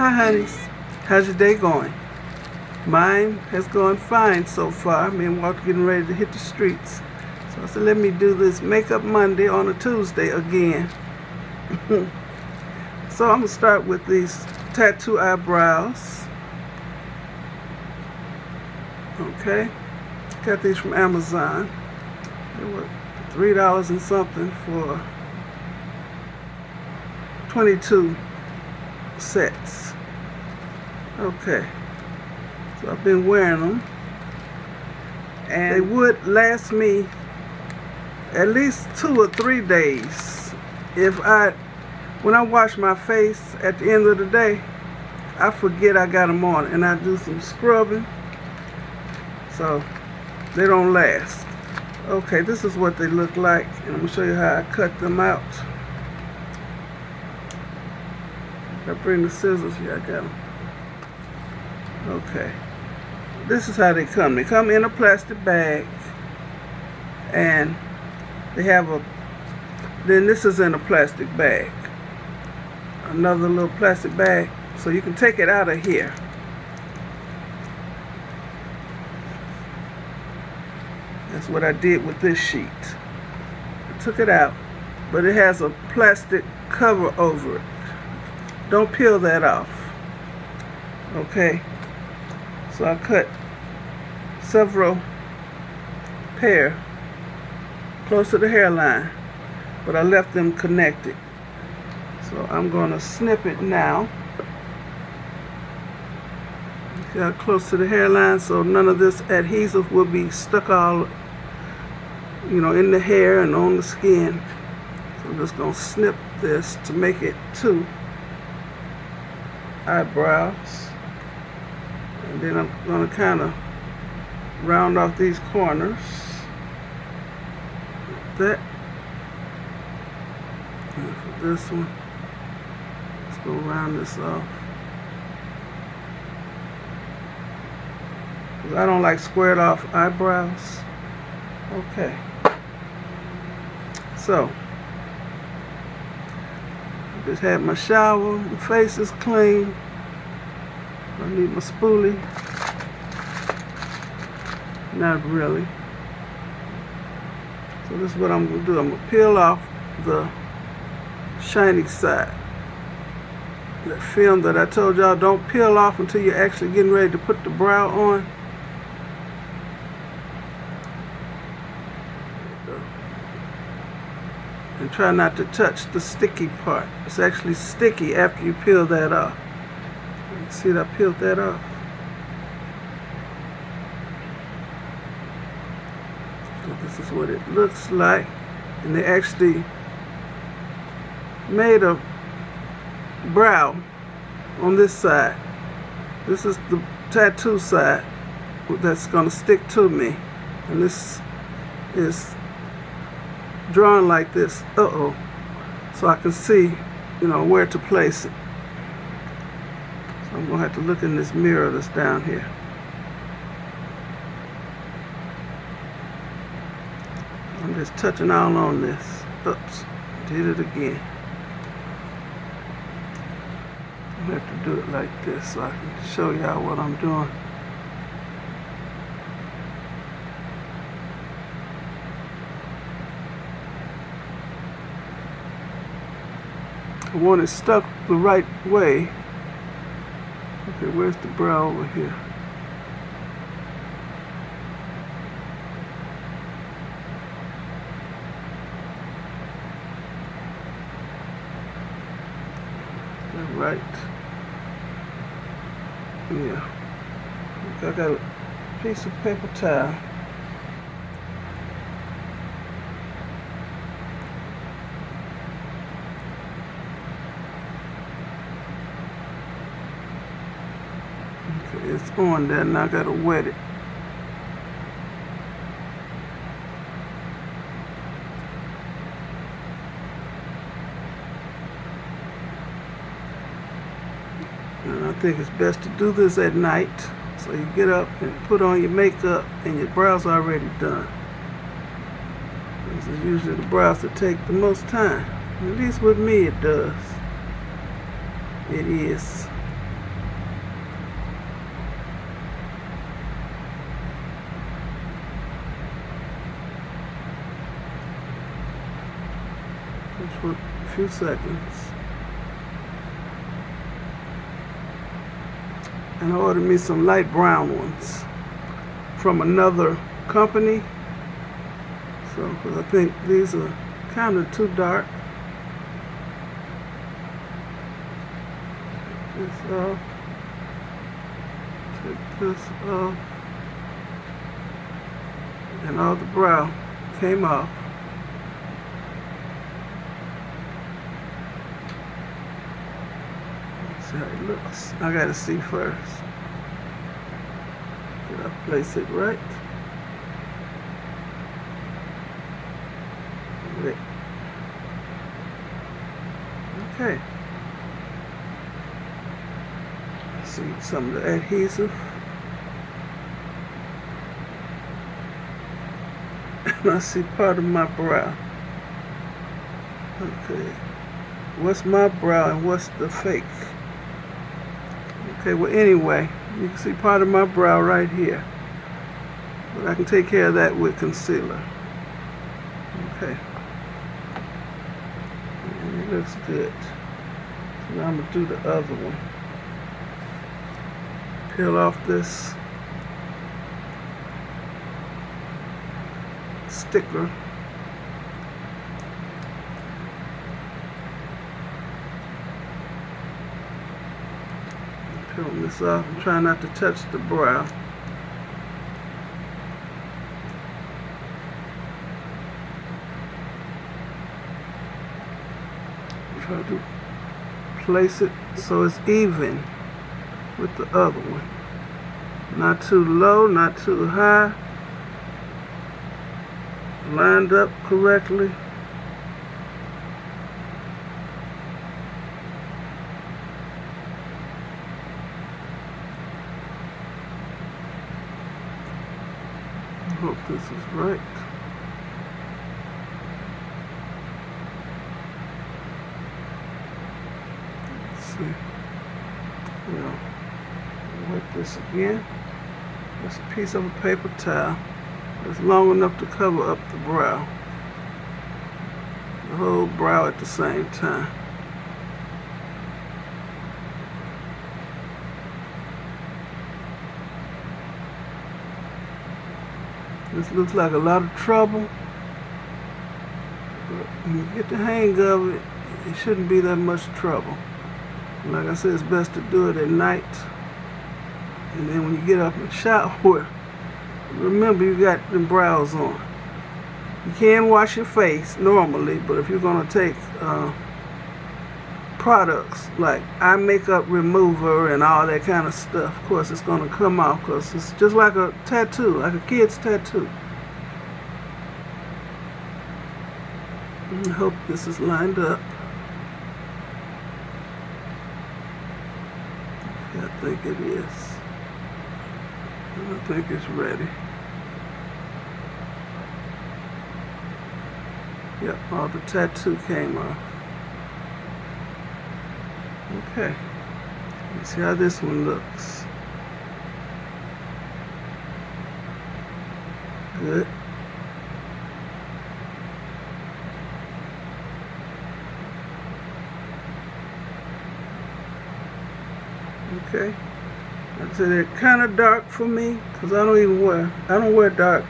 Hi honeys, how's your day going? Mine has gone fine so far. Me and Walter getting ready to hit the streets. So I said, let me do this Makeup Monday on a Tuesday again. So I'm going to start with these tattoo eyebrows. Okay, got these from Amazon. They were $3 and something for 22 sets. Okay, so I've been wearing them, and they would last me at least 2 or 3 days. When I wash my face at the end of the day, I forget I got them on, and I do some scrubbing, so they don't last. Okay, this is what they look like, and I'm going to show you how I cut them out. I bring the scissors here, I got them. Okay, this is how they come. They come in a plastic bag, and they have then this is in a plastic bag. Another little plastic bag, so you can take it out of here. That's what I did with this sheet. I took it out, but it has a plastic cover over it. Don't peel that off. Okay, so I cut several pair close to the hairline, but I left them connected. So I'm going to snip it now. Got close to the hairline, so none of this adhesive will be stuck all, in the hair and on the skin. So I'm just going to snip this to make it 2 eyebrows. And then I'm going to kind of round off these corners like that. And for this one, let's go round this off. I don't like squared off eyebrows. Okay. So, I just had my shower. My face is clean. I need my spoolie. Not really. So this is what I'm going to do. I'm going to peel off the shiny side. That film that I told y'all don't peel off until you're actually getting ready to put the brow on. And try not to touch the sticky part. It's actually sticky after you peel that off. See that I peeled that off? So this is what it looks like. And they actually made a brow on this side. This is the tattoo side that's going to stick to me. And this is drawn like this, so I can see, where to place it. So I'm gonna have to look in this mirror that's down here. I'm just touching all on this. Oops, did it again. I have to do it like this so I can show y'all what I'm doing. I want it stuck the right way. Okay, where's the brow over here? Right. Yeah. I got a piece of paper towel. It's on there, now I gotta wet it. And I think it's best to do this at night, so you get up and put on your makeup and your brows are already done. This is usually the brows that take the most time. At least with me it does. It is. just for a few seconds. And I ordered me some light brown ones from another company. So, because I think these are kind of too dark. Take this off. Take this off. And all the brow came off. See how it looks. I gotta see first. Did I place it right? Wait. Okay. See some of the adhesive. And I see part of my brow. Okay. What's my brow and what's the fake? Okay, well anyway, you can see part of my brow right here. But I can take care of that with concealer. Okay. And it looks good. So now I'm going to do the other one. Peel off this sticker. Peel this off and try not to touch the brow. Try to place it so it's even with the other one. Not too low, not too high. Lined up correctly. I hope this is right. Let's see. Well, wipe this again. That's a piece of a paper towel. It's long enough to cover up the brow. The whole brow at the same time. This looks like a lot of trouble, but when you get the hang of it, it shouldn't be that much trouble. Like I said, it's best to do it at night. And then when you get up and shower, remember you got them brows on. You can wash your face normally, but if you're going to take products like eye makeup remover and all that kind of stuff, of course it's going to come off because it's just like a tattoo, like a kid's tattoo. I hope this is lined up. Okay, I think it is. I think it's ready. Yep, all the tattoo came off. Okay, let's see how this one looks. Good. Okay. Like I said, they're kind of dark for me because I don't wear dark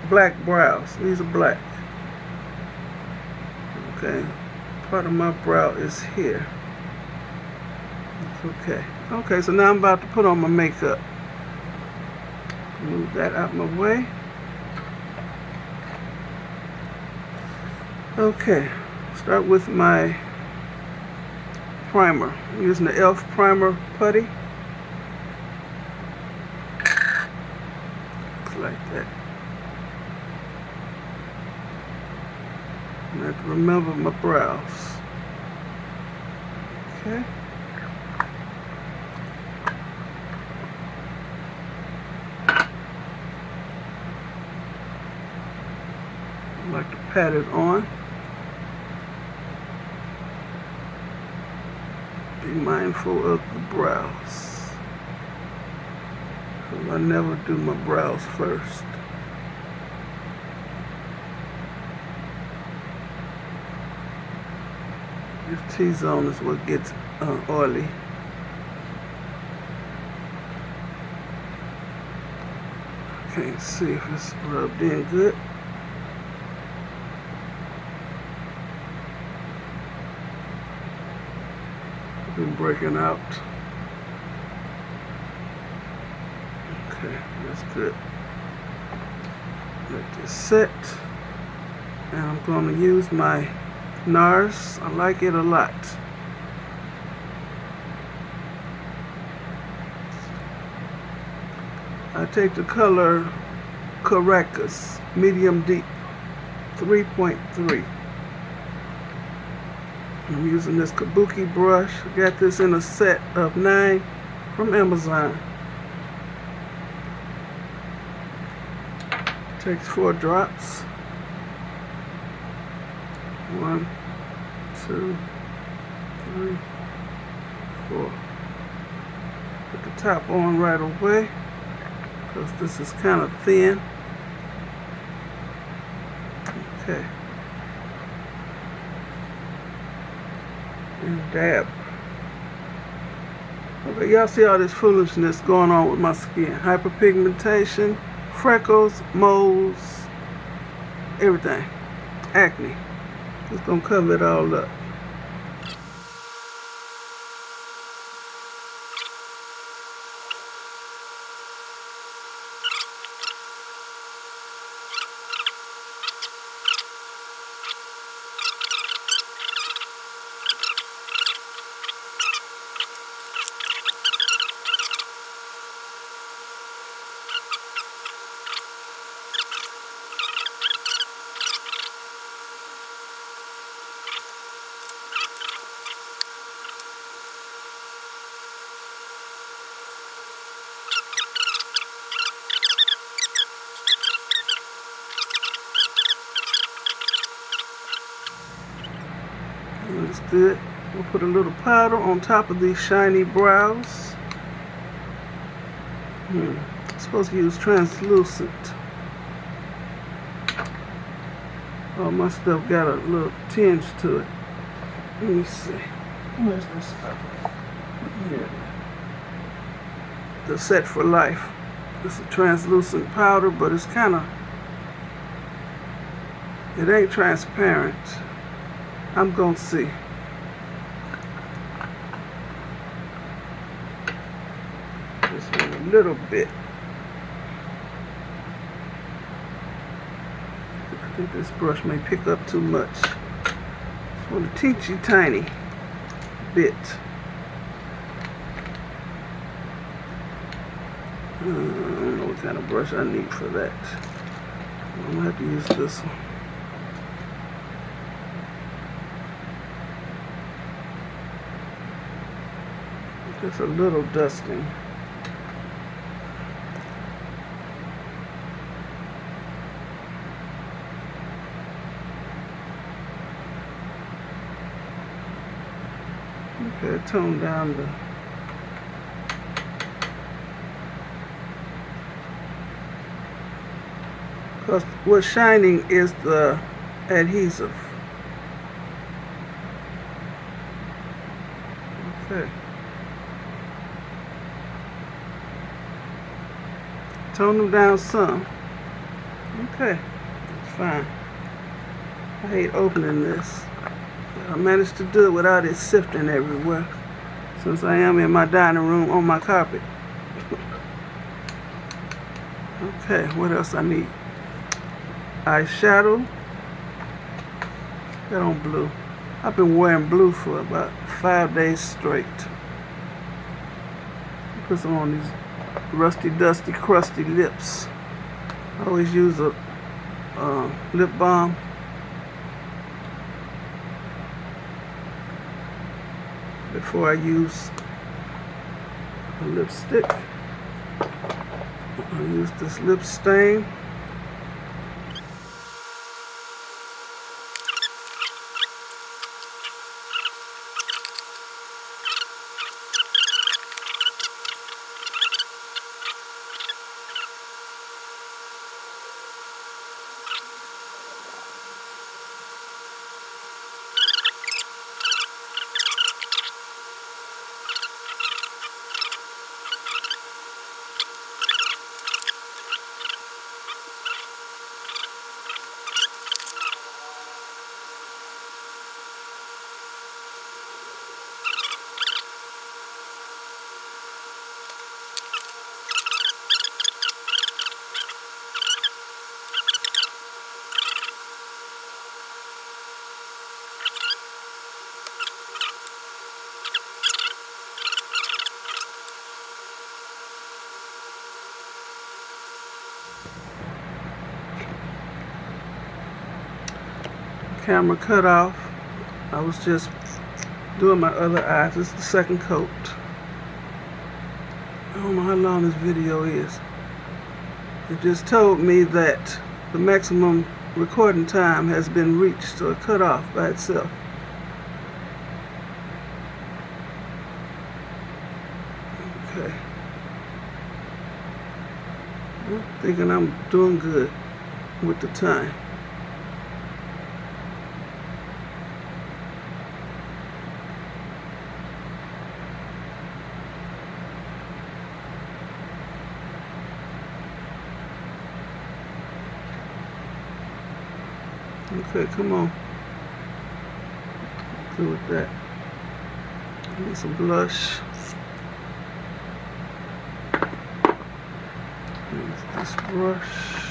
black brows. These are black. Okay, part of my brow is here. Okay. Okay, so now I'm about to put on my makeup. Move that out my way. Okay, start with my primer. I'm using the e.l.f. primer putty. Looks like that. And I have to remember my brows. Okay. I like to pat it on. Be mindful of the brows. I never do my brows first. This T-zone is what gets oily. Can't see if it's rubbed in good. Been breaking out. Okay, that's good. Let this set. And I'm going to use my NARS. I like it a lot. I take the color Caracas, medium deep, 3.3. I'm using this kabuki brush. I got this in a set of 9 from Amazon. Takes 4 drops. 1, 2, 3, 4. Put the top on right away because this is kind of thin. Okay. And dab. Okay, y'all see all this foolishness going on with my skin. Hyperpigmentation, freckles, moles, everything. Acne. It's gonna cover it all up. Looks good. We'll put a little powder on top of these shiny brows. I'm supposed to use translucent. Oh, my stuff got a little tinge to it. Let me see. Where's this stuff? Here. The Set for Life. It's a translucent powder, but it's kind of, it ain't transparent. I'm gonna see. Just want a little bit. I think this brush may pick up too much. Just want a teensy tiny bit. I don't know what kind of brush I need for that. I'm gonna have to use this one. Just a little dusting. Okay, tone down the because what's shining is the adhesive. Okay. Tone them down some. Okay, that's fine. I hate opening this. I managed to do it without it sifting everywhere, since I am in my dining room on my carpet. Okay, what else I need? Eyeshadow. Got on blue. I've been wearing blue for about 5 days straight. Put some on these rusty, dusty, crusty lips. I always use a lip balm. Before I use a lipstick. I'll use this lip stain. camera cut off. I was just doing my other eye. This is the second coat. I don't know how long this video is. It just told me that the maximum recording time has been reached, so it cut off by itself. Okay. I'm thinking I'm doing good with the time. Okay, come on. Good with that. I need some blush. Use this brush.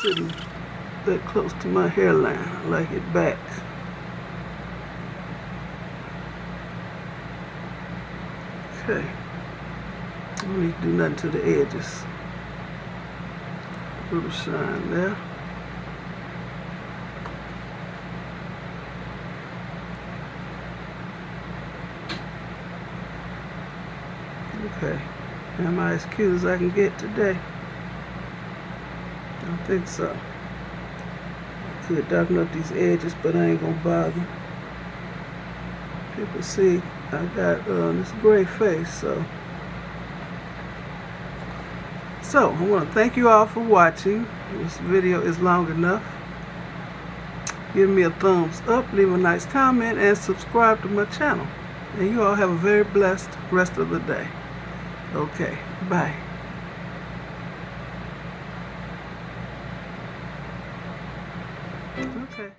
Sitting that close to my hairline. I like it back. Okay. I don't need to do nothing to the edges. A little shine there. Okay. Am I as cute as I can get today? I don't think so. I could darken up these edges, but I ain't gonna bother. People see I got this gray face, so I want to thank you all for watching. This video is long enough. Give me a thumbs up, leave a nice comment, and subscribe to my channel. And you all have a very blessed rest of the day. Okay, bye. Okay.